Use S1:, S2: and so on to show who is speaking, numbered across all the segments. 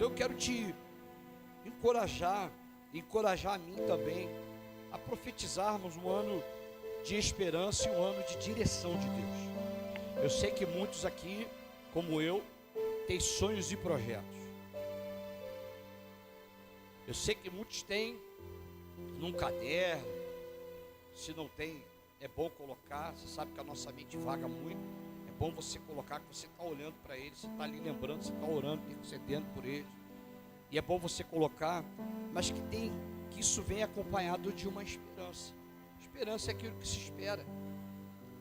S1: Então eu quero te encorajar a mim também, a profetizarmos um ano de esperança e um ano de direção de Deus. Eu sei que muitos aqui, como eu, têm sonhos e projetos. Eu sei que muitos têm num caderno. Se não tem, é bom colocar. Você sabe que a nossa mente vaga muito. É bom você colocar, que você está olhando para eles, você está ali lembrando, você está orando, intercedendo por eles. E é bom você colocar, mas que isso vem acompanhado de uma esperança. Esperança é aquilo que se espera.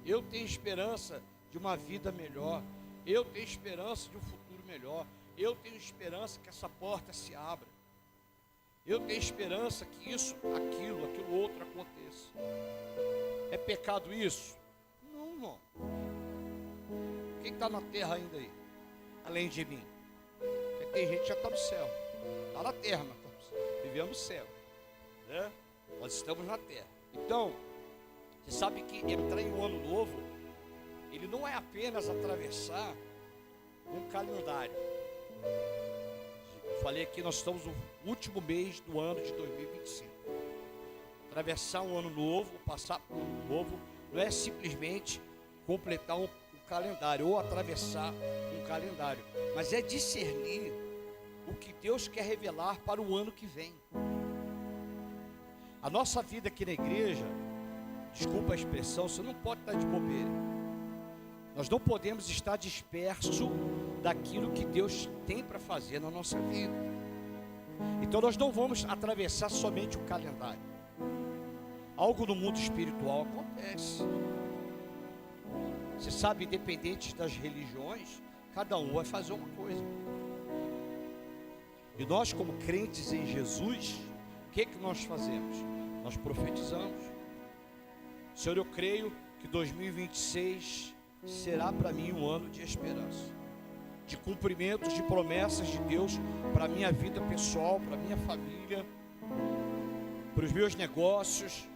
S1: Eu tenho esperança de uma vida melhor. Eu tenho esperança de um futuro melhor. Eu tenho esperança que essa porta se abra. Eu tenho esperança que isso, aquilo outro aconteça. É pecado isso? Não, irmão. Quem está na terra ainda aí? Além de mim. Porque tem gente que já está no céu. Está na terra, mas vivendo no céu, né? Nós estamos na terra. Então, você sabe que entrar em um ano novo, ele não é apenas atravessar um calendário. Eu falei aqui, nós estamos no último mês do ano de 2025. Atravessar um ano novo, passar por um ano novo, não é simplesmente completar um calendário ou atravessar um calendário, mas é discernir o que Deus quer revelar para o ano que vem. A nossa vida aqui na igreja, desculpa a expressão, você não pode estar de bobeira. Nós não podemos estar disperso daquilo que Deus tem para fazer na nossa vida. Então nós não vamos atravessar somente o calendário. Algo no mundo espiritual acontece. Você sabe, independente das religiões, cada um vai fazer uma coisa. E nós, como crentes em Jesus, o que nós fazemos? Nós profetizamos. Senhor, eu creio que 2026 será para mim um ano de esperança, de cumprimentos de promessas de Deus para a minha vida pessoal, para a minha família, para os meus negócios,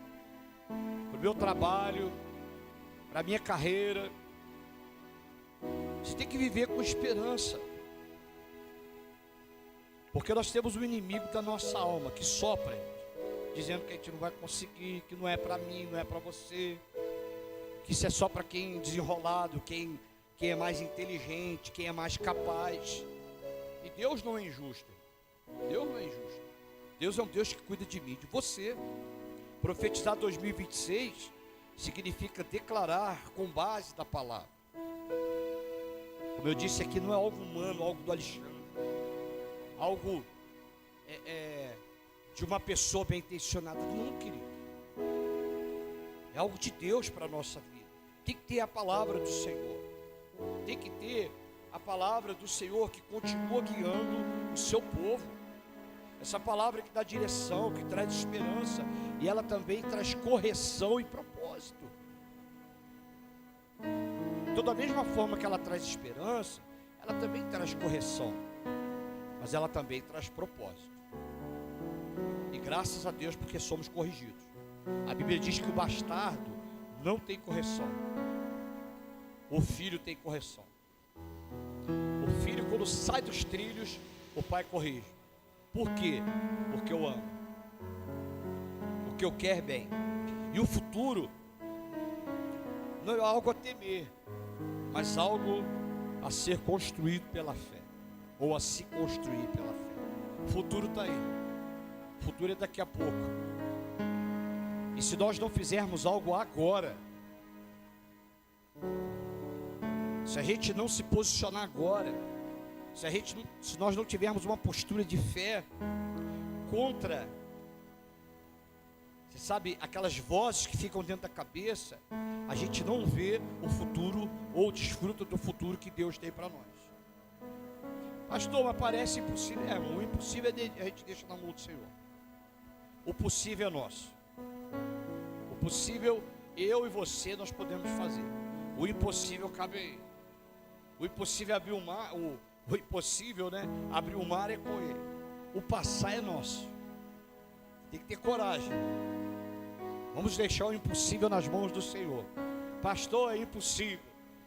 S1: para o meu trabalho, para a minha carreira. Você tem que viver com esperança, porque nós temos um inimigo da nossa alma que sopra, dizendo que a gente não vai conseguir, que não é para mim, não é para você, que isso é só para quem é desenrolado, quem é mais inteligente, quem é mais capaz. E Deus não é injusto. Deus não é injusto. Deus é um Deus que cuida de mim, de você. Profetizar 2026 significa declarar com base da palavra. Como eu disse aqui, não é algo humano, algo do Alexandre, algo de uma pessoa bem intencionada. Não, querido. É algo de Deus para a nossa vida. Tem que ter a palavra do Senhor. Tem que ter a palavra do Senhor que continua guiando o seu povo. Essa palavra que dá direção, que traz esperança, e ela também traz correção e propósito. Então, da mesma forma que ela traz esperança, ela também traz correção, mas ela também traz propósito. E graças a Deus, porque somos corrigidos. A Bíblia diz que o bastardo não tem correção, o filho tem correção. O filho, quando sai dos trilhos, o pai corrige. Por quê? Porque eu amo, porque eu quero bem. E o futuro não é algo a temer, mas algo a ser construído pela fé, ou a se construir pela fé. O futuro está aí, o futuro é daqui a pouco. E se nós não fizermos algo agora, se a gente não se posicionar agora, se nós não tivermos uma postura de fé contra, você sabe, aquelas vozes que ficam dentro da cabeça, a gente não vê o futuro ou desfruta do futuro que Deus tem para nós. Pastor, mas parece impossível. O impossível a gente deixa na mão do Senhor. O possível é nosso. O possível, eu e você, nós podemos fazer. O impossível cabe a Ele. O impossível é abrir o mar, o impossível, né? Abrir o mar é com Ele. O passar é nosso. Tem que ter coragem. Vamos deixar o impossível nas mãos do Senhor. Pastor, é impossível,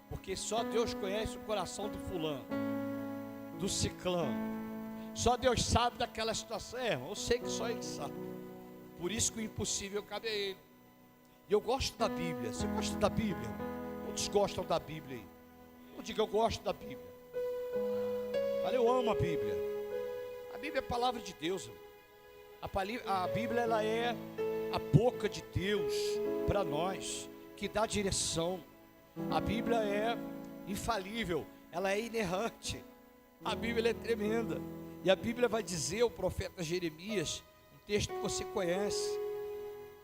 S1: porque só Deus conhece o coração do fulano, do ciclano. Só Deus sabe daquela situação. Eu sei que só Ele sabe. Por isso que o impossível cabe a Ele. E eu gosto da Bíblia. Você gosta da Bíblia? Quantos gostam da Bíblia aí? Eu digo, eu gosto da Bíblia. Olha, eu amo a Bíblia. A Bíblia é a palavra de Deus. A Bíblia, ela é a boca de Deus para nós, que dá direção. A Bíblia é infalível, ela é inerrante. A Bíblia é tremenda. E a Bíblia vai dizer, o profeta Jeremias, um texto que você conhece,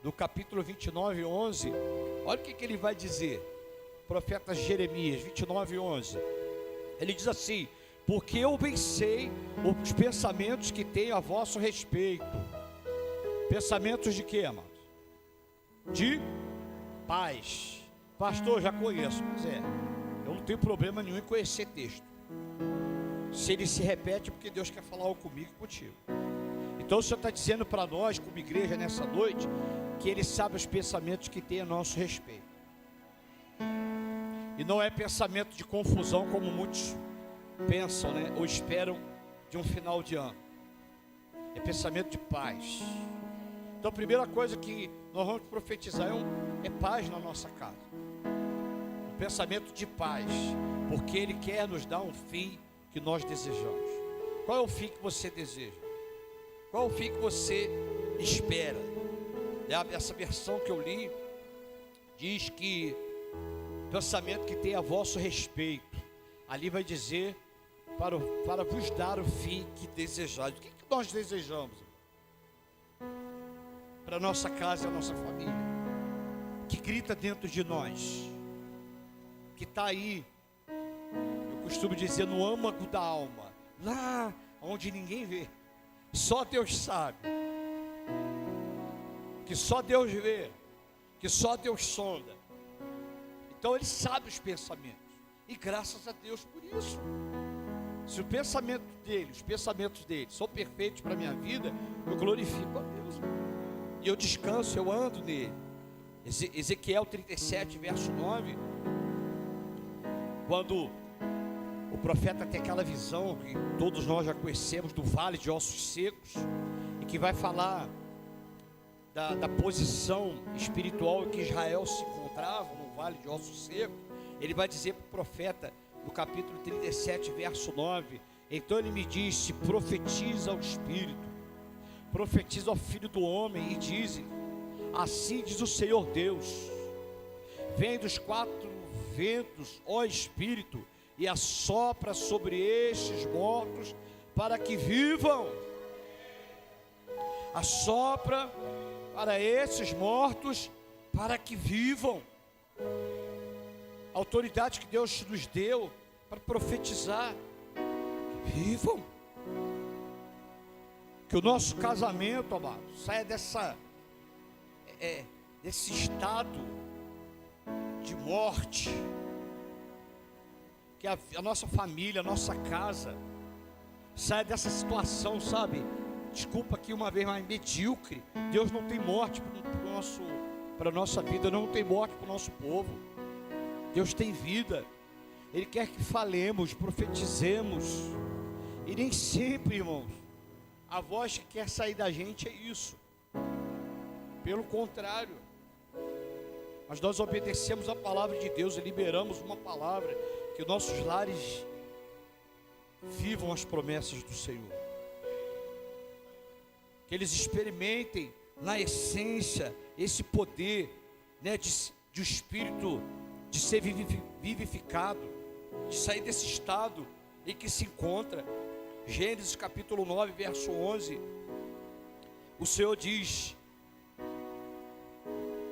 S1: no capítulo 29, 11. Olha o que ele vai dizer. Profeta Jeremias 29, 11. Ele diz assim: porque eu bem sei os pensamentos que tenho a vosso respeito. Pensamentos de quê, amados? De paz. Pastor, já conheço. Mas eu não tenho problema nenhum em conhecer texto. Se ele se repete, é porque Deus quer falar algo comigo e contigo. Então o Senhor está dizendo para nós, como igreja nessa noite, que Ele sabe os pensamentos que tem a nosso respeito. E não é pensamento de confusão como muitos pensam, né? Ou esperam de um final de ano. É pensamento de paz. Então a primeira coisa que nós vamos profetizar é paz na nossa casa. Um pensamento de paz. Porque Ele quer nos dar um fim que nós desejamos. Qual é o fim que você deseja? Qual é o fim que você espera? Essa versão que eu li diz que pensamento que tem a vosso respeito. Ali vai dizer para vos dar o fim que desejais. O que nós desejamos? Para a nossa casa e a nossa família. Que grita dentro de nós. Que está aí. Eu costumo dizer no âmago da alma. Lá onde ninguém vê. Só Deus sabe. Que só Deus vê. Que só Deus sonda. Então Ele sabe os pensamentos. E graças a Deus por isso. Se o pensamento dele, os pensamentos dele são perfeitos para a minha vida, eu glorifico a Deus. E eu descanso, eu ando nele. Ezequiel 37, verso 9. Quando o profeta tem aquela visão que todos nós já conhecemos do vale de ossos secos, e que vai falar da posição espiritual em que Israel se encontrava no vale de ossos secos. Ele vai dizer para o profeta, no capítulo 37, verso 9: então ele me disse: profetiza ao Espírito, profetiza ao Filho do Homem, e diz: assim diz o Senhor Deus, vem dos quatro ventos, ó Espírito, e assopra sobre estes mortos, para que vivam. Assopra para esses mortos, para que vivam. A autoridade que Deus nos deu para profetizar, que vivam. Que o nosso casamento, amado, saia desse estado de morte. Que a nossa família, a nossa casa saia dessa situação, sabe? Desculpa aqui uma vez, mas medíocre. Deus não tem morte para a nossa vida, não tem morte para o nosso povo. Deus tem vida. Ele quer que falemos, profetizemos. E nem sempre, irmãos, a voz que quer sair da gente é isso. Pelo contrário, mas nós obedecemos a palavra de Deus e liberamos uma palavra, que nossos lares vivam as promessas do Senhor. Que eles experimentem na essência esse poder, né, de Espírito, de ser vivificado, de sair desse estado em que se encontra. Gênesis capítulo 9, verso 11. O Senhor diz: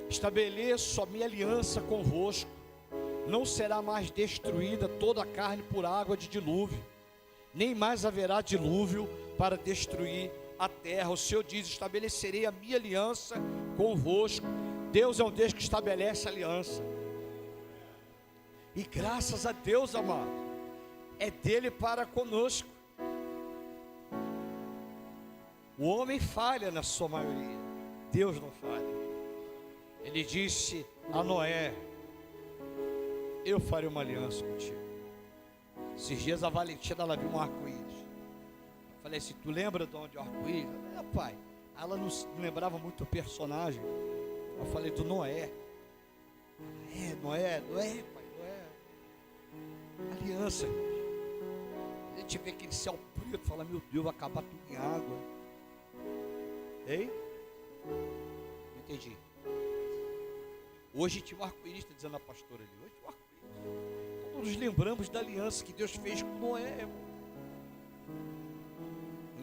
S1: estabeleço a minha aliança convosco, não será mais destruída toda a carne por água de dilúvio, nem mais haverá dilúvio para destruir a terra. O Senhor diz: estabelecerei a minha aliança convosco. Deus é um Deus que estabelece aliança. E graças a Deus, amado, é dele para conosco. O homem falha na sua maioria, Deus não falha. Ele disse a Noé: eu farei uma aliança contigo. Esses dias a Valentina, ela viu um arco-íris. Falei assim, tu lembra de onde o arco-íris? É, pai. Ela não lembrava muito o personagem. Eu falei do Noé. Noé, pai, Noé. Aliança. A gente vê aquele céu preto, fala, meu Deus, vai acabar tudo em água. Ei? Não entendi. Hoje tinha um arco-íris, está dizendo a pastora ali. Hoje tinha um arco-íris. Todos nos lembramos da aliança que Deus fez com Noé.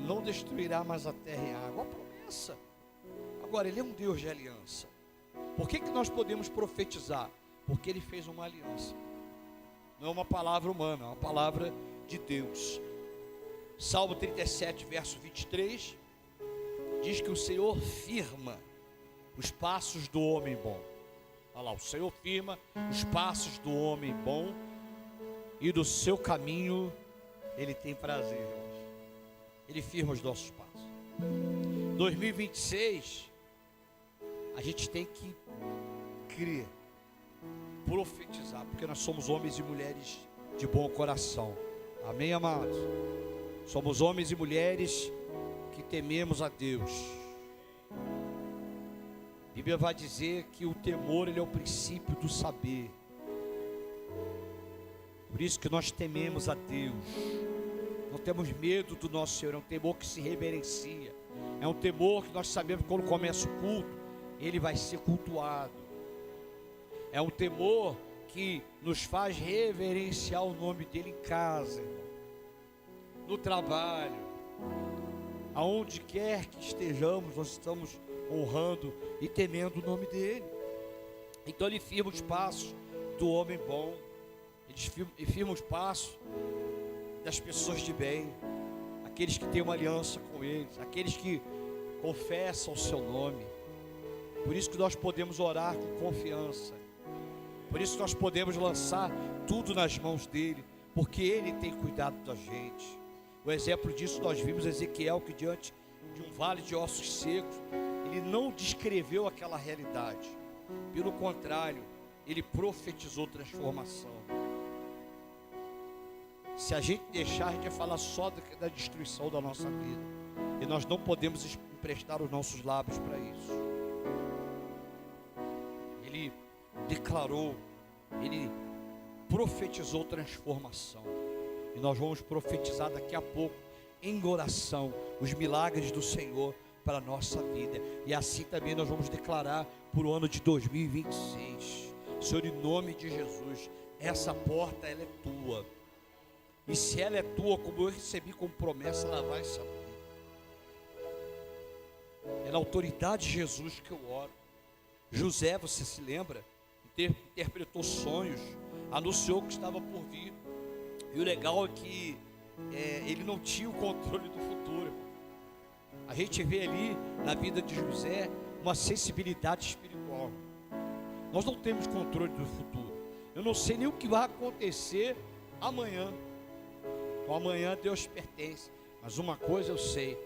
S1: Não destruirá mais a terra e a água. Uma promessa. Agora, Ele é um Deus de aliança. Por que nós podemos profetizar? Porque Ele fez uma aliança. Não é uma palavra humana, é uma palavra de Deus. Salmo 37, verso 23, diz que o Senhor firma os passos do homem bom. Olha lá, o Senhor firma os passos do homem bom e do seu caminho Ele tem prazer. Ele firma os nossos passos. 2026, a gente tem que crer, profetizar, porque nós somos homens e mulheres de bom coração. Amém, amados? Somos homens e mulheres que tememos a Deus. A Bíblia vai dizer que o temor, ele é o princípio do saber. Por isso que nós tememos a Deus. Não temos medo do nosso Senhor. É um temor que se reverencia. É um temor que nós sabemos que quando começa o culto, Ele vai ser cultuado. É um temor que nos faz reverenciar o nome dEle em casa, no trabalho, aonde quer que estejamos, nós estamos honrando e temendo o nome dEle. Então Ele firma os passos do homem bom. Ele firma os passos das pessoas de bem, aqueles que têm uma aliança com eles, aqueles que confessam o seu nome. Por isso que nós podemos orar com confiança, por isso que nós podemos lançar tudo nas mãos dele, porque ele tem cuidado da gente. O exemplo disso nós vimos Ezequiel, que diante de um vale de ossos secos, ele não descreveu aquela realidade, pelo contrário, ele profetizou transformação. Se a gente deixar, a gente vai falar só da destruição da nossa vida. E nós não podemos emprestar os nossos lábios para isso. Ele declarou, ele profetizou transformação. E nós vamos profetizar daqui a pouco, em oração, os milagres do Senhor para a nossa vida. E assim também nós vamos declarar por o ano de 2026. Senhor, em nome de Jesus, essa porta, ela é tua. E se ela é tua, como eu recebi como promessa, ela vai se abrir. É na autoridade de Jesus que eu oro. José, você se lembra? Interpretou sonhos, anunciou que estava por vir. E o legal é que ele não tinha o controle do futuro. A gente vê ali na vida de José uma sensibilidade espiritual. Nós não temos controle do futuro. Eu não sei nem o que vai acontecer amanhã. O amanhã Deus pertence, mas uma coisa eu sei,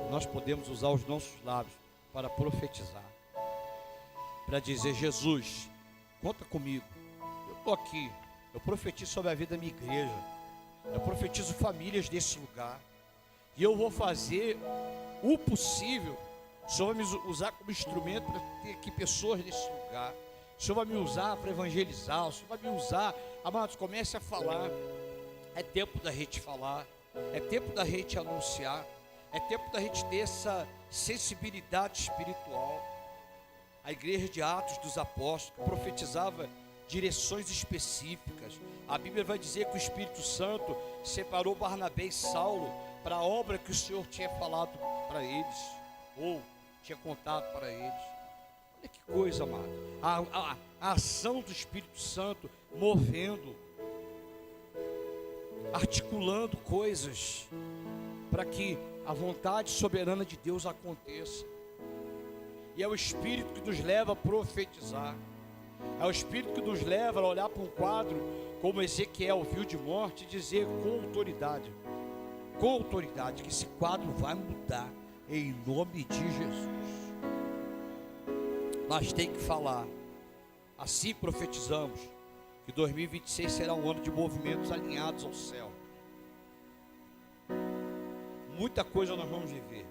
S1: nós podemos usar os nossos lábios para profetizar, para dizer: Jesus, conta comigo, eu estou aqui, eu profetizo sobre a vida da minha igreja, eu profetizo famílias desse lugar, e eu vou fazer o possível. O Senhor vai me usar como instrumento para ter aqui pessoas nesse lugar, o Senhor vai me usar para evangelizar, o Senhor vai me usar. Amados, comece a falar. É tempo da gente falar, é tempo da gente anunciar, é tempo da gente ter essa sensibilidade espiritual. A igreja de Atos dos Apóstolos profetizava direções específicas. A Bíblia vai dizer que o Espírito Santo separou Barnabé e Saulo para a obra que o Senhor tinha falado para eles, ou tinha contado para eles. Olha que coisa, amado. A ação do Espírito Santo movendo, articulando coisas para que a vontade soberana de Deus aconteça. E é o Espírito que nos leva a profetizar. É o Espírito que nos leva a olhar para um quadro como Ezequiel viu de morte e dizer com autoridade, que esse quadro vai mudar em nome de Jesus. Mas tem que falar. Assim profetizamos que 2026 será um ano de movimentos alinhados ao céu. muita coisa nós vamos viver.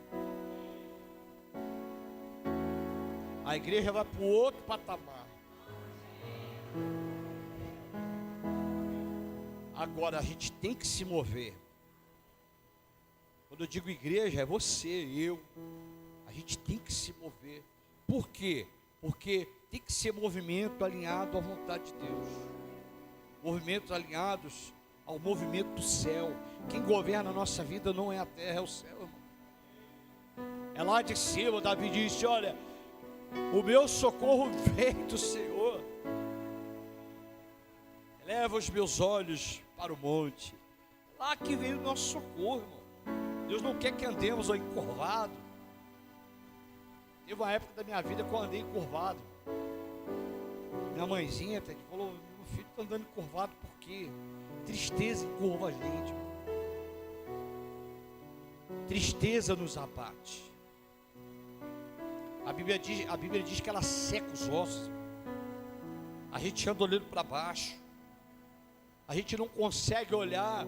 S1: A igreja vai para o outro patamar. Agora a gente tem que se mover. Quando eu digo igreja, é você, eu. A gente tem que se mover. Por quê? Porque tem que ser movimento alinhado à vontade de Deus. Movimentos alinhados ao movimento do céu. Quem governa a nossa vida não é a terra, é o céu, irmão. É lá de cima. Davi disse: olha, o meu socorro vem do Senhor. Eleva os meus olhos para o monte. Lá que vem o nosso socorro, irmão. Deus não quer que andemos encurvado. Teve uma época da minha vida que eu andei encurvado. Minha mãezinha até falou: meu filho está andando encurvado por quê? Tristeza encurva a gente, irmão. Tristeza nos abate. A Bíblia diz que ela seca os ossos. A gente anda olhando para baixo. A gente não consegue olhar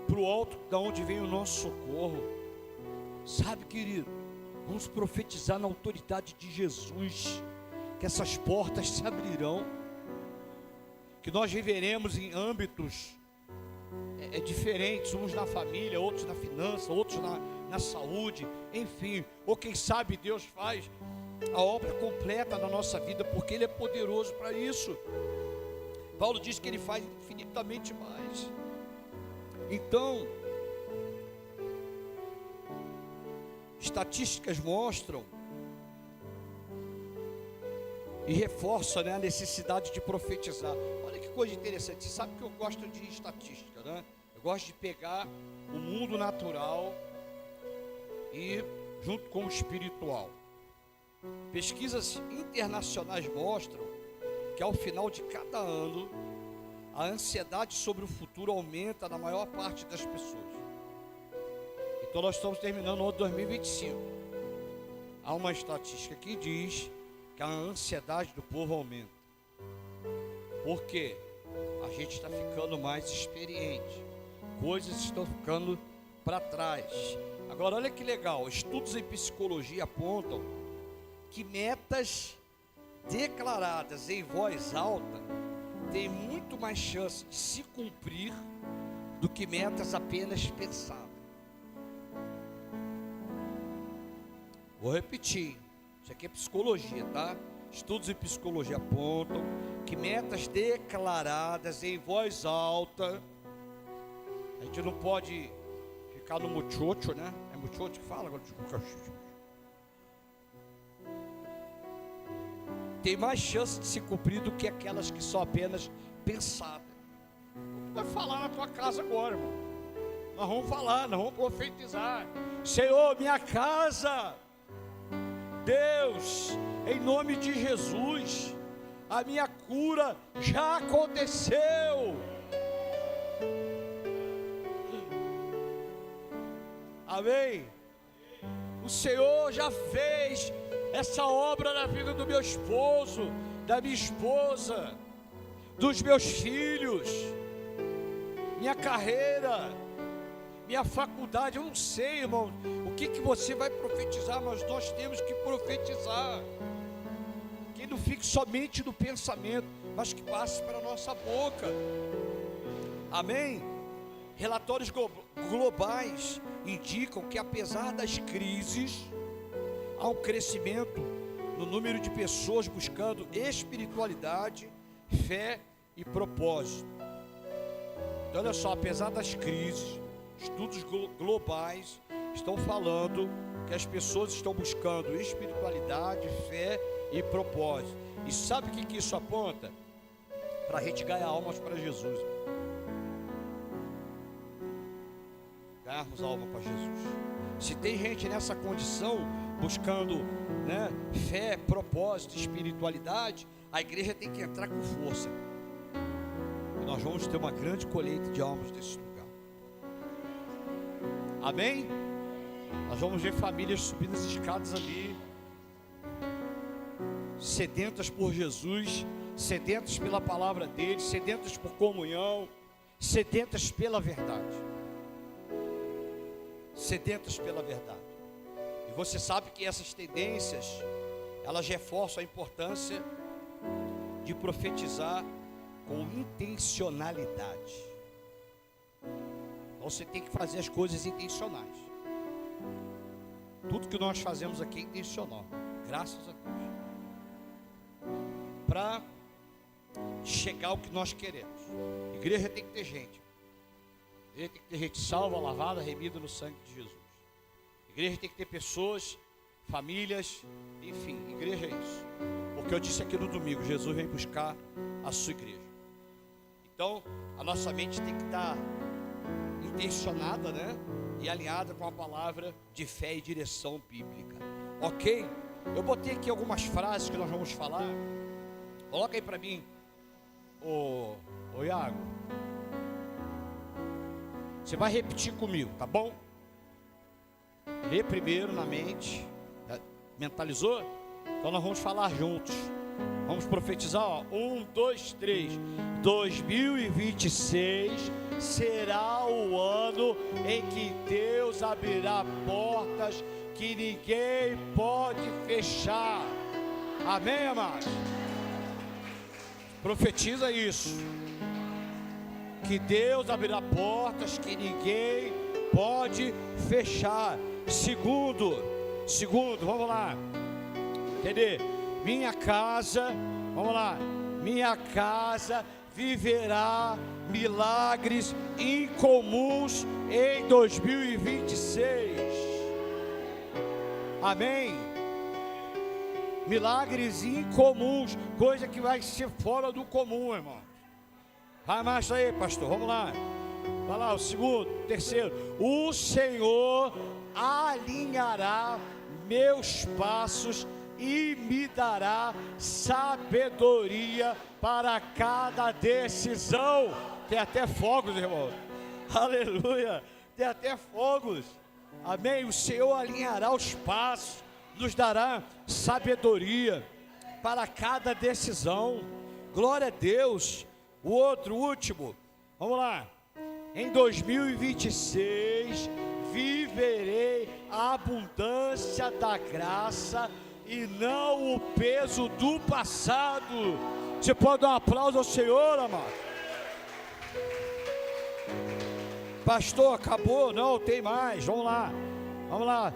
S1: para o alto, da onde vem o nosso socorro. Sabe, querido, vamos profetizar na autoridade de Jesus, que essas portas se abrirão, que nós viveremos em âmbitos diferentes, uns na família, outros na finança, outros na saúde, enfim, ou quem sabe Deus faz a obra completa na nossa vida, porque Ele é poderoso para isso. Paulo diz que Ele faz infinitamente mais. Então, estatísticas mostram e reforçam, né, a necessidade de profetizar. Olha que coisa interessante. Você sabe que eu gosto de estatística, né? Eu gosto de pegar o mundo natural e junto com o espiritual. Pesquisas internacionais mostram que ao final de cada ano a ansiedade sobre o futuro aumenta na maior parte das pessoas. Então nós estamos terminando o ano 2025. Há uma estatística que diz que a ansiedade do povo aumenta. Por quê? A gente está ficando mais experiente. Coisas estão ficando para trás. Agora olha que legal, estudos em psicologia apontam que metas declaradas em voz alta têm muito mais chance de se cumprir do que metas apenas pensadas. Vou repetir, isso aqui é psicologia, tá? Estudos em psicologia apontam que metas declaradas em voz alta, a gente não pode ficar no muchocho, né? É muchocho que fala agora? Tem mais chance de se cumprir do que aquelas que são apenas pensadas. Tu vai falar na tua casa agora, irmão. Nós vamos falar, nós vamos profetizar. Senhor, minha casa, Deus, em nome de Jesus, a minha cura já aconteceu. Amém? O Senhor já fez essa obra na vida do meu esposo, da minha esposa, dos meus filhos, minha carreira, minha faculdade. Eu não sei, irmão, o que você vai profetizar, mas nós temos que profetizar. Que não fique somente no pensamento, mas que passe para a nossa boca. Amém? Relatórios globais indicam que apesar das crises, há um crescimento no número de pessoas buscando espiritualidade, fé e propósito. Então olha só, apesar das crises, estudos globais estão falando que as pessoas estão buscando espiritualidade, fé e propósito. E sabe o que isso aponta? Para a gente ganhar almas para Jesus. Ganharmos alma para Jesus. Se tem gente nessa condição, buscando, né, fé, propósito, espiritualidade, a igreja tem que entrar com força. E nós vamos ter uma grande colheita de almas nesse lugar. Amém? Nós vamos ver famílias subindo as escadas ali, sedentas por Jesus, sedentas pela palavra dele, sedentas por comunhão, sedentas pela verdade. sedentas pela verdade. E você sabe que essas tendências, elas reforçam a importância de profetizar com intencionalidade. Então você tem que fazer as coisas intencionais. Tudo que nós fazemos aqui é intencional, graças a Deus, para chegar ao que nós queremos. Igreja tem que ter gente. Igreja tem que ter gente salva, lavada, remida no sangue de Jesus. Igreja tem que ter pessoas, famílias, enfim, igreja é isso. Porque eu disse aqui no domingo, Jesus vem buscar a sua igreja. Então, a nossa mente tem que estar intencionada, né? E alinhada com a palavra de fé e direção bíblica. Ok? Eu botei aqui algumas frases que nós vamos falar. Coloca aí para mim, ô Iago. Você vai repetir comigo, tá bom? Lê primeiro na mente. Mentalizou? Então nós vamos falar juntos. Vamos profetizar, ó. 1, 2, 3. 2026 será o ano em que Deus abrirá portas que ninguém pode fechar. Amém, amados? Profetiza isso. Que Deus abrirá portas que ninguém pode fechar. Segundo, vamos lá. Entender? Minha casa, vamos lá. Minha casa viverá milagres incomuns em 2026. Amém? Milagres incomuns, coisa que vai ser fora do comum, irmão. Vai mais aí, pastor, vamos lá. Vai lá, o segundo, terceiro. O Senhor alinhará meus passos e me dará sabedoria para cada decisão. Tem até fogos, irmão. Aleluia. Tem até fogos. Amém. O Senhor alinhará os passos, nos dará sabedoria para cada decisão. Glória a Deus. O último. Vamos lá. Em 2026 viverei a abundância da graça e não o peso do passado. Você pode dar um aplauso ao Senhor, amado? Pastor, acabou? Não, tem mais. Vamos lá.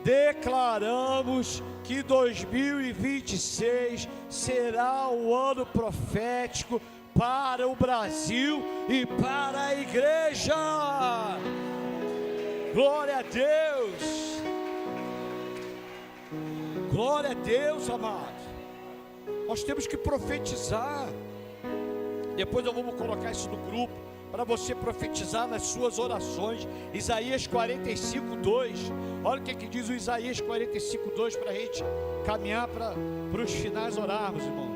S1: Declaramos que 2026 será o ano profético para o Brasil e para a igreja. Glória a Deus. Glória a Deus, amado. Nós temos que profetizar. Depois eu vou colocar isso no grupo para você profetizar nas suas orações. Isaías 45:2. Olha o que diz o Isaías 45:2 para a gente caminhar para os finais orarmos, irmão.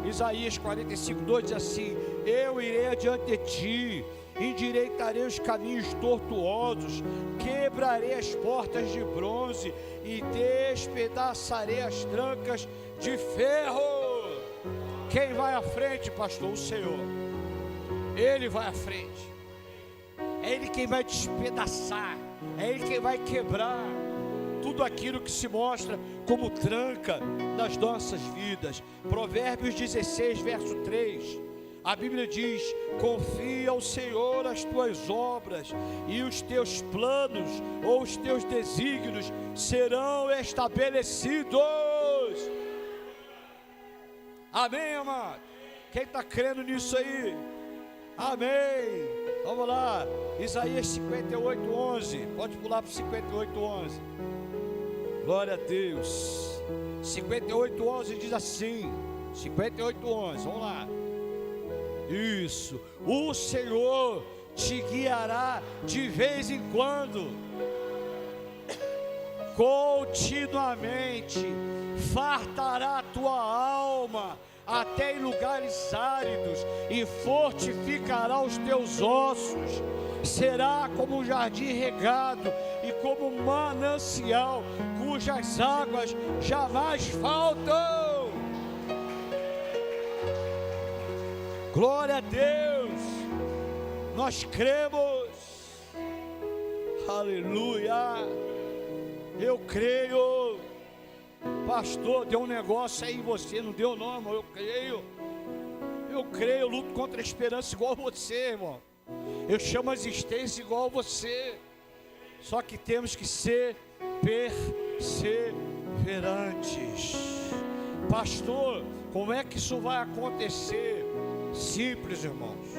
S1: Isaías 45:2 diz assim: eu irei adiante de ti, endireitarei os caminhos tortuosos, quebrarei as portas de bronze e despedaçarei as trancas de ferro. Quem vai à frente, pastor? O Senhor. Ele vai à frente. É Ele quem vai despedaçar. É Ele quem vai quebrar tudo aquilo que se mostra como tranca nas nossas vidas. Provérbios 16, verso 3. A Bíblia diz: confia ao Senhor as tuas obras, e os teus planos ou os teus desígnios serão estabelecidos. Amém, amado? Quem está crendo nisso aí? Amém. Vamos lá. Isaías 58:11. Pode pular para 58:11. Glória a Deus. 58:11 diz assim. 58:11. Vamos lá. Isso. O Senhor te guiará de vez em quando, continuamente fartará a tua alma até em lugares áridos e fortificará os teus ossos. Será como um jardim regado e como um manancial cujas águas jamais faltam. Glória a Deus. Nós cremos. Aleluia. Eu creio. Pastor, deu um negócio aí em você. Não deu não, irmão. Eu creio. Eu luto contra a esperança igual você, irmão. Eu chamo a existência igual você. Só que temos que ser perseverantes. Pastor, como é que isso vai acontecer? Simples, irmãos.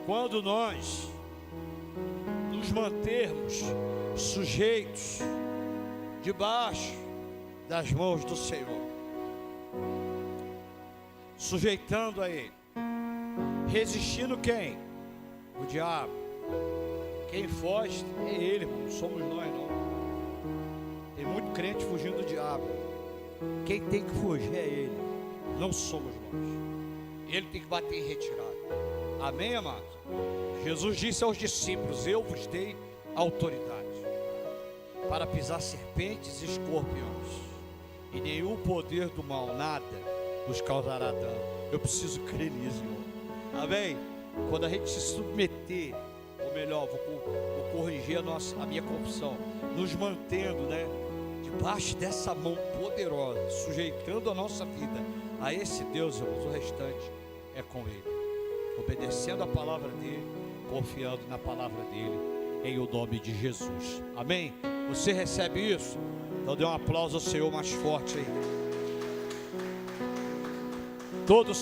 S1: Quando nós nos mantermos sujeitos debaixo das mãos do Senhor, sujeitando a Ele, resistindo quem? O diabo. Quem foge é Ele, irmão. Não somos nós, não. Tem muito crente fugindo do diabo. Quem tem que fugir é Ele, não somos nós. Ele tem que bater em retirada. Amém, amados? Jesus disse aos discípulos: eu vos dei autoridade para pisar serpentes e escorpiões, e nenhum poder do mal, nada nos causará dano. Eu preciso crer nisso, irmão. Amém? Quando a gente se submeter, ou melhor, vou corrigir a minha confissão, nos mantendo, debaixo dessa mão poderosa, sujeitando a nossa vida a esse Deus, irmãos, o restante é com Ele, obedecendo a palavra dEle, confiando na palavra dEle, em o nome de Jesus. Amém? Você recebe isso? Então dê um aplauso ao Senhor mais forte aí. Todos